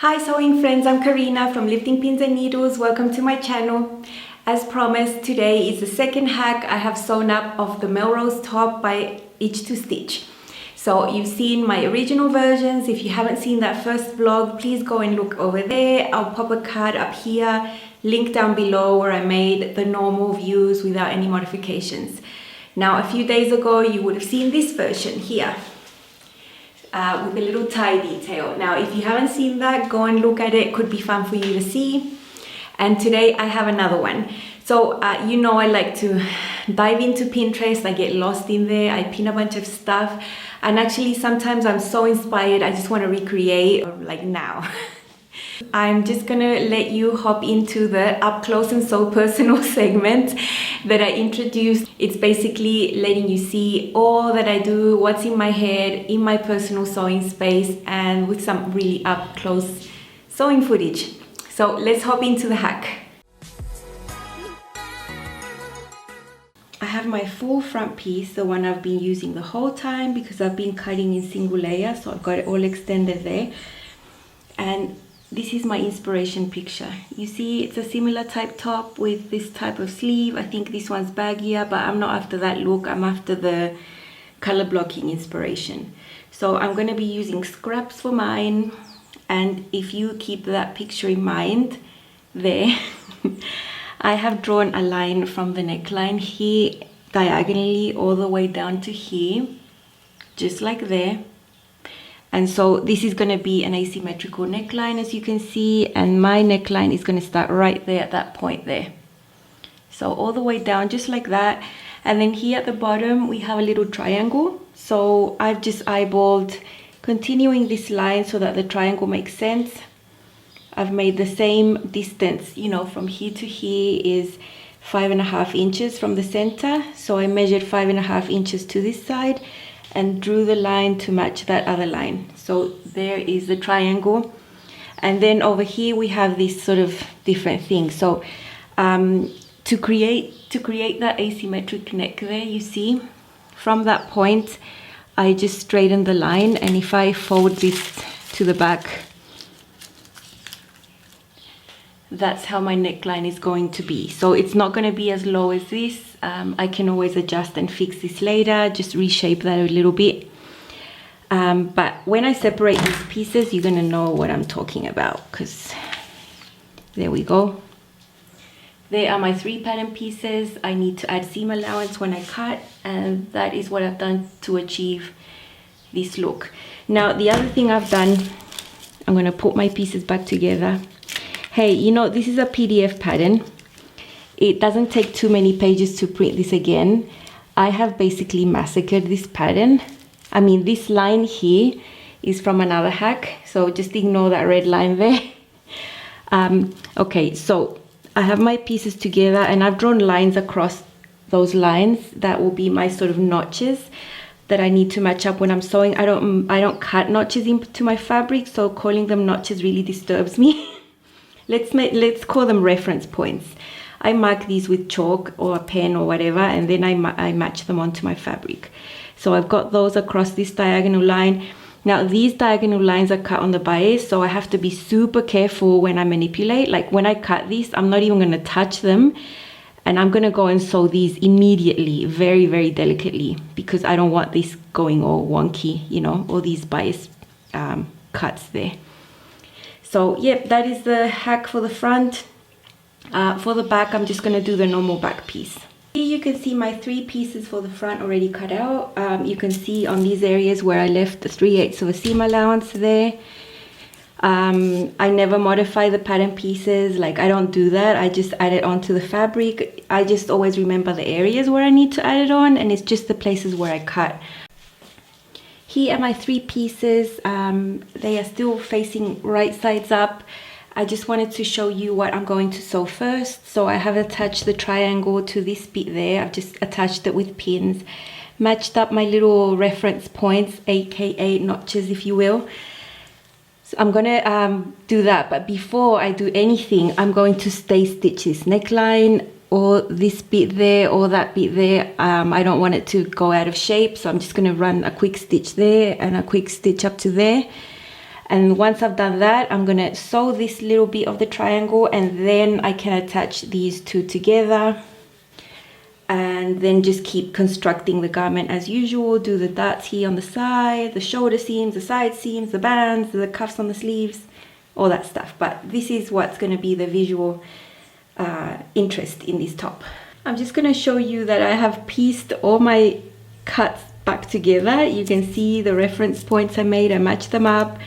Hi sewing friends, I'm Karina from Lifting Pins and Needles. Welcome to my channel. As promised, today is the second hack I have sewn up of the Melrose top by Itch to Stitch. So you've seen my original versions. If you haven't seen that first vlog, please go and look over there. I'll pop a card up here, link down below where I made the normal views without any modifications. Now a few days ago you would have seen this version here. With a little tie detail. Now if you haven't seen that, go and look at it. Could be fun for you to see. And today I have another one. So you know I like to dive into Pinterest. I get lost in there. I pin a bunch of stuff, and actually sometimes I'm so inspired I just want to recreate like now. I'm just gonna let you hop into the up close and so personal segment that I introduced. It's basically letting you see all that I do, what's in my head, in my personal sewing space, and with some really up close sewing footage. So let's hop into the hack. I have my full front piece, the one I've been using the whole time because I've been cutting in single layer, so I've got it all extended there. And this is my inspiration picture. You see it's a similar type top with this type of sleeve. I think this one's baggier, but I'm not after that look. I'm after the color blocking inspiration. So I'm going to be using scraps for mine. And if you keep that picture in mind there, I have drawn a line from the neckline here diagonally all the way down to here, just like there. And so this is going to be an asymmetrical neckline, as you can see, and my neckline is going to start right there at that point there. So all the way down just like that. And then here at the bottom we have a little triangle. So I've just eyeballed continuing this line so that the triangle makes sense. I've made the same distance, you know, from here to here is 5.5 inches from the center. So I measured 5.5 inches to this side and drew the line to match that other line. So there is the triangle. And then over here we have this sort of different thing. So to create that asymmetric neck there, you see, from that point, I just straighten the line. And if I fold this to the back, that's how my neckline is going to be. So it's not going to be as low as this. I can always adjust and fix this later, just reshape that a little bit. But when I separate these pieces, you're going to know what I'm talking about, because there we go. There are my 3 pattern pieces. I need to add seam allowance when I cut, and that is what I've done to achieve this look. Now the other thing I've done, I'm going to put my pieces back together. Hey, you know, this is a PDF pattern. It doesn't take too many pages to print this again. I have basically massacred this pattern. I mean, this line here is from another hack, so just ignore that red line there. Okay, so I have my pieces together and I've drawn lines across those lines. That will be my sort of notches that I need to match up when I'm sewing. I don't cut notches into my fabric, so calling them notches really disturbs me. Let's call them reference points. I mark these with chalk or a pen or whatever, and then I match them onto my fabric. So I've got those across this diagonal line. Now these diagonal lines are cut on the bias, so I have to be super careful when I manipulate. Like when I cut these, I'm not even going to touch them, and I'm going to go and sew these immediately, very, very delicately, because I don't want this going all wonky, you know, all these bias cuts there. So yep, that is the hack for the front. For the back, I'm just going to do the normal back piece. Here you can see my 3 pieces for the front already cut out. You can see on these areas where I left the 3/8 of a seam allowance there. I never modify the pattern pieces, like I don't do that. I just add it onto the fabric. I just always remember the areas where I need to add it on, and it's just the places where I cut. Here are my 3 pieces. They are still facing right sides up. I just wanted to show you what I'm going to sew first. So I have attached the triangle to this bit there. I've just attached it with pins, matched up my little reference points, aka notches if you will. So I'm gonna do that, but before I do anything, I'm going to stay stitch this neckline, or this bit there, or that bit there. I don't want it to go out of shape, so I'm just gonna run a quick stitch there and a quick stitch up to there. And once I've done that, I'm gonna sew this little bit of the triangle, and then I can attach these two together, and then just keep constructing the garment as usual. Do the darts here on the side, the shoulder seams, the side seams, the bands, the cuffs on the sleeves, all that stuff. But this is what's going to be the visual interest in this top. I'm just going to show you that I have pieced all my cuts back together. You can see the reference points I made. I matched them up.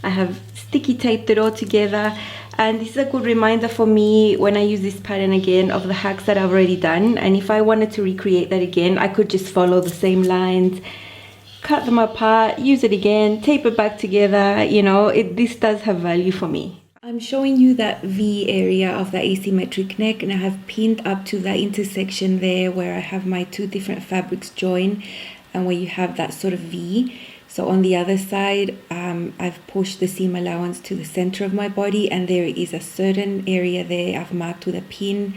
I have sticky taped it all together, and this is a good reminder for me when I use this pattern again of the hacks that I've already done. And if I wanted to recreate that again, I could just follow the same lines, cut them apart, use it again, tape it back together. You know, this does have value for me. I'm showing you that V area of the asymmetric neck, and I have pinned up to that intersection there where I have my two different fabrics join and where you have that sort of V. So on the other side, I've pushed the seam allowance to the center of my body, and there is a certain area there I've marked with a pin.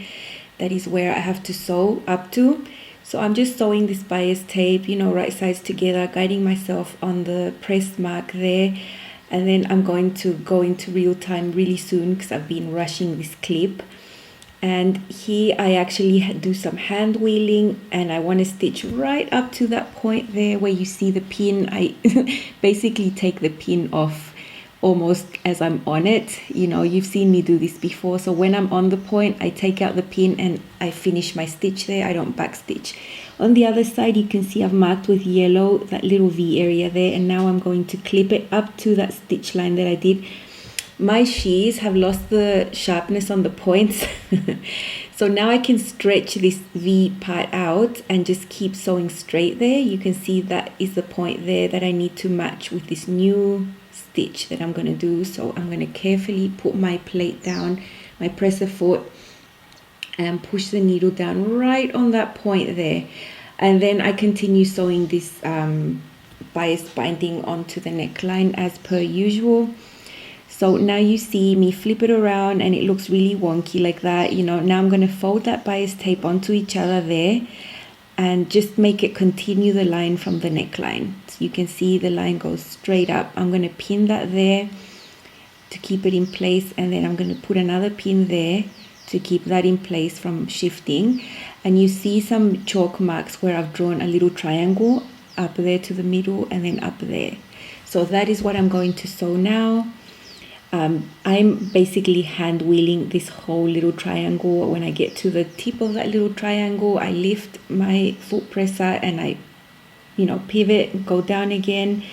That is where I have to sew up to. So I'm just sewing this bias tape, you know, right sides together, guiding myself on the press mark there. And then I'm going to go into real time really soon because I've been rushing this clip. And here I actually do some hand wheeling, and I want to stitch right up to that point there where you see the pin. I basically take the pin off almost as I'm on it. You know, you've seen me do this before. So when I'm on the point, I take out the pin and I finish my stitch there. I don't back stitch. On the other side, you can see I've marked with yellow that little V area there, and now I'm going to clip it up to that stitch line that I did. My shears have lost the sharpness on the points, so now I can stretch this V part out and just keep sewing straight there. You can see that is the point there that I need to match with this new stitch that I'm going to do. So I'm going to carefully put my plate down, my presser foot, and push the needle down right on that point there. And then I continue sewing this bias binding onto the neckline as per usual. So now you see me flip it around and it looks really wonky like that. You know, now I'm going to fold that bias tape onto each other there and just make it continue the line from the neckline. So you can see the line goes straight up. I'm going to pin that there to keep it in place, and then I'm going to put another pin there to keep that in place from shifting. And you see some chalk marks where I've drawn a little triangle up there to the middle and then up there. So that is what I'm going to sew now. I'm basically hand wheeling this whole little triangle. When I get to the tip of that little triangle, I lift my foot presser and I, you know, pivot, go down again.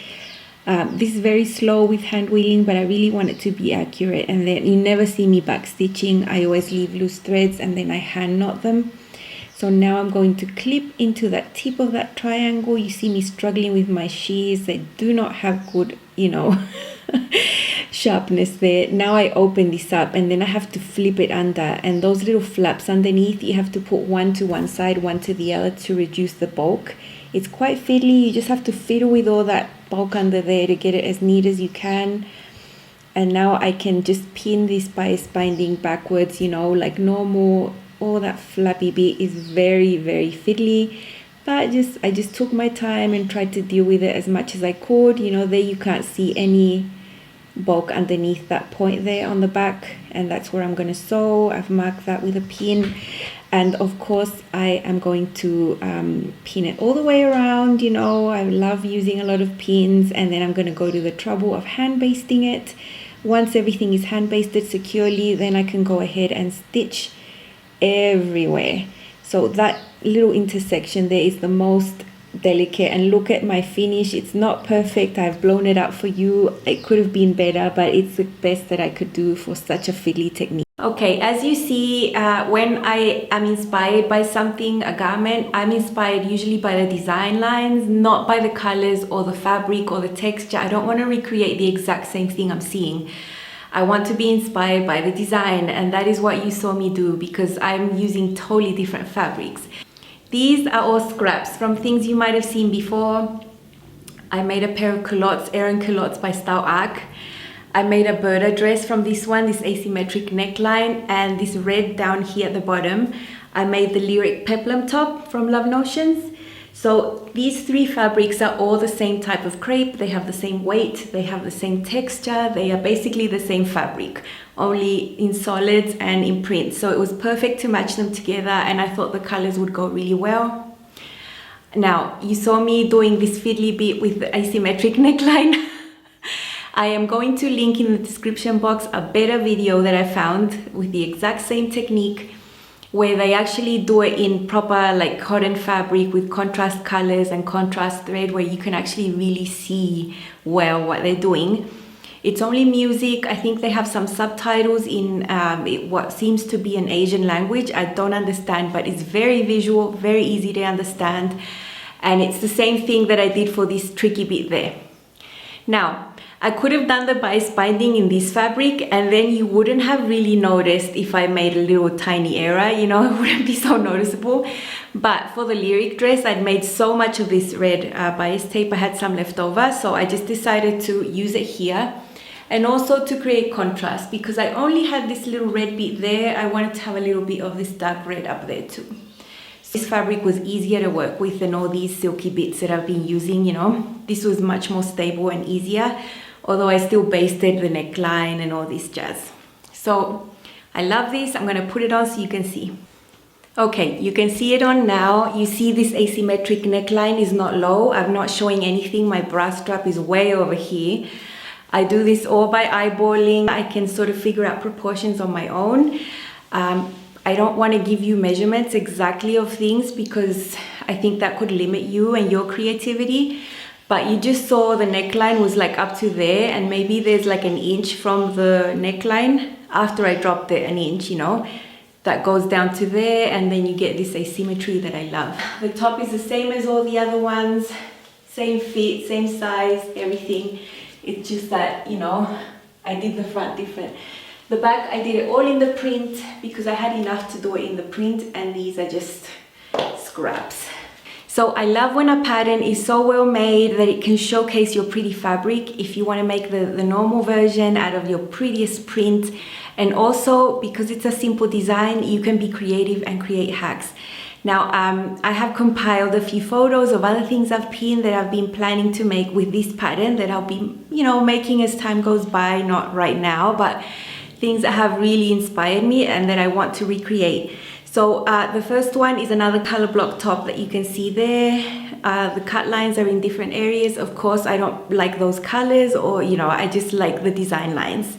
This is very slow with hand wheeling, but I really want it to be accurate. And then you never see me back stitching. I always leave loose threads and then I hand knot them. So now I'm going to clip into that tip of that triangle. You see me struggling with my shears. They do not have good, you know, sharpness there. Now I open this up and then I have to flip it under, and those little flaps underneath, you have to put one to one side, one to the other to reduce the bulk. It's quite fiddly. You just have to fiddle with all that bulk under there to get it as neat as you can. And now I can just pin this bias binding backwards, you know, like normal. All that flappy bit is very, very fiddly, but I just took my time and tried to deal with it as much as I could. You know, there you can't see any bulk underneath that point there on the back, and that's where I'm going to sew. I've marked that with a pin, and of course I am going to pin it all the way around. You know, I love using a lot of pins, and then I'm going to go to the trouble of hand basting it. Once everything is hand basted securely, then I can go ahead and stitch everywhere. So that little intersection there is the most delicate, and look at my finish. It's not perfect. I've blown it out for you. It could have been better, but it's the best that I could do for such a fiddly technique. Okay, as you see, when I am inspired by something, a garment, I'm inspired usually by the design lines, not by the colors or the fabric or the texture. I don't want to recreate the exact same thing I'm seeing. I want to be inspired by the design, and that is what you saw me do, because I'm using totally different fabrics. These are all scraps from things you might have seen before. I made a pair of culottes, Aran culottes by Style Arc. I made a Berta dress from this one, this asymmetric neckline, and this red down here at the bottom. I made the lyric peplum top from Love Notions. So these 3 fabrics are all the same type of crepe. They have the same weight, they have the same texture, they are basically the same fabric, only in solids and in print. So it was perfect to match them together, and I thought the colors would go really well. Now, you saw me doing this fiddly bit with the asymmetric neckline. I am going to link in the description box a better video that I found with the exact same technique, where they actually do it in proper like cotton fabric with contrast colors and contrast thread, where you can actually really see well what they're doing. It's only music. I think they have some subtitles in what seems to be an Asian language. I don't understand, but it's very visual, very easy to understand. And it's the same thing that I did for this tricky bit there. Now, I could have done the bias binding in this fabric, and then you wouldn't have really noticed if I made a little tiny error, you know, it wouldn't be so noticeable. But for the lyric dress, I'd made so much of this red bias tape, I had some left over, so I just decided to use it here. And also to create contrast, because I only had this little red bit there, I wanted to have a little bit of this dark red up there too. So this fabric was easier to work with than all these silky bits that I've been using, you know. This was much more stable and easier, although I still basted the neckline and all this jazz. So I love this. I'm gonna put it on so you can see. Okay, you can see it on now. You see this asymmetric neckline is not low. I'm not showing anything. My bra strap is way over here. I do this all by eyeballing. I can sort of figure out proportions on my own. I don't want to give you measurements exactly of things because I think that could limit you and your creativity. But you just saw the neckline was like up to there, and maybe there's like an inch from the neckline after I dropped it, an inch, you know, that goes down to there, and then you get this asymmetry that I love. The top is the same as all the other ones, same fit, same size, everything. It's just that, you know, I did the front different. The back, I did it all in the print because I had enough to do it in the print, and these are just scraps. So I love when a pattern is so well made that it can showcase your pretty fabric if you want to make the normal version out of your prettiest print. And also because it's a simple design, you can be creative and create hacks. Now, I have compiled a few photos of other things I've pinned that I've been planning to make with this pattern that I'll be, you know, making as time goes by, not right now, but things that have really inspired me and that I want to recreate. So the first one is another color block top that you can see there. The cut lines are in different areas. Of course, I don't like those colors, or, you know, I just like the design lines.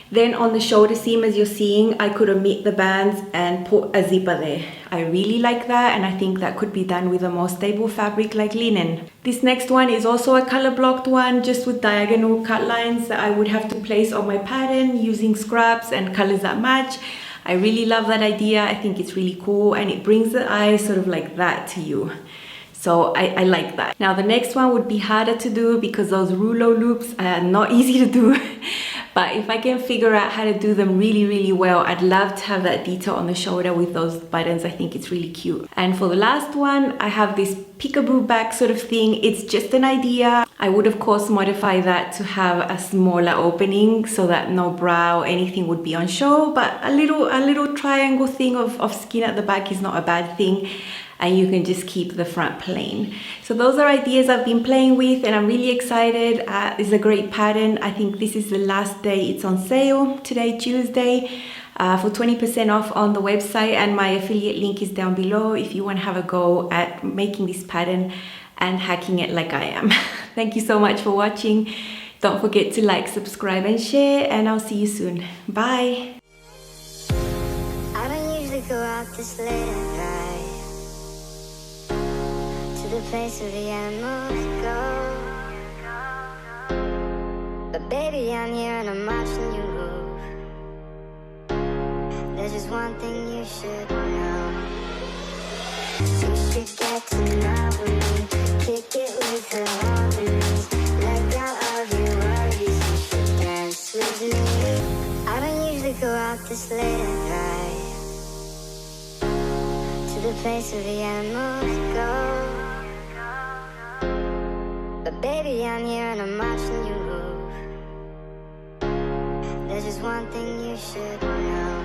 Then on the shoulder seam, as you're seeing, I could omit the bands and put a zipper there. I really like that, and I think that could be done with a more stable fabric like linen. This next one is also a color blocked one, just with diagonal cut lines that I would have to place on my pattern using scraps and colors that match. I really love that idea. I think it's really cool, and it brings the eye sort of like that to you. So I like that. Now the next one would be harder to do because those rouleau loops are not easy to do. But if I can figure out how to do them really, really well, I'd love to have that detail on the shoulder with those buttons. I think it's really cute. And for the last one, I have this peekaboo back sort of thing. It's just an idea. I would of course modify that to have a smaller opening so that no bra or anything would be on show, but a little triangle thing of skin at the back is not a bad thing. And you can just keep the front plain. So those are ideas I've been playing with, and I'm really excited. It's a great pattern. I think this is the last day it's on sale, today, Tuesday, for 20% off on the website, and my affiliate link is down below if you want to have a go at making this pattern and hacking it like I am. Thank you so much for watching. Don't forget to like, subscribe and share, and I'll see you soon. Bye. I don't usually go out this late at night, the place where the animals go. But baby, I'm here and I'm watching you move. There's just one thing you should know. You should get to know me. Kick it with the harmonies. Let go of your worries. You should dance with me. I don't usually go out this late at night, to the place where the animals go. But baby, I'm here and I'm watching you move. There's just one thing you should know.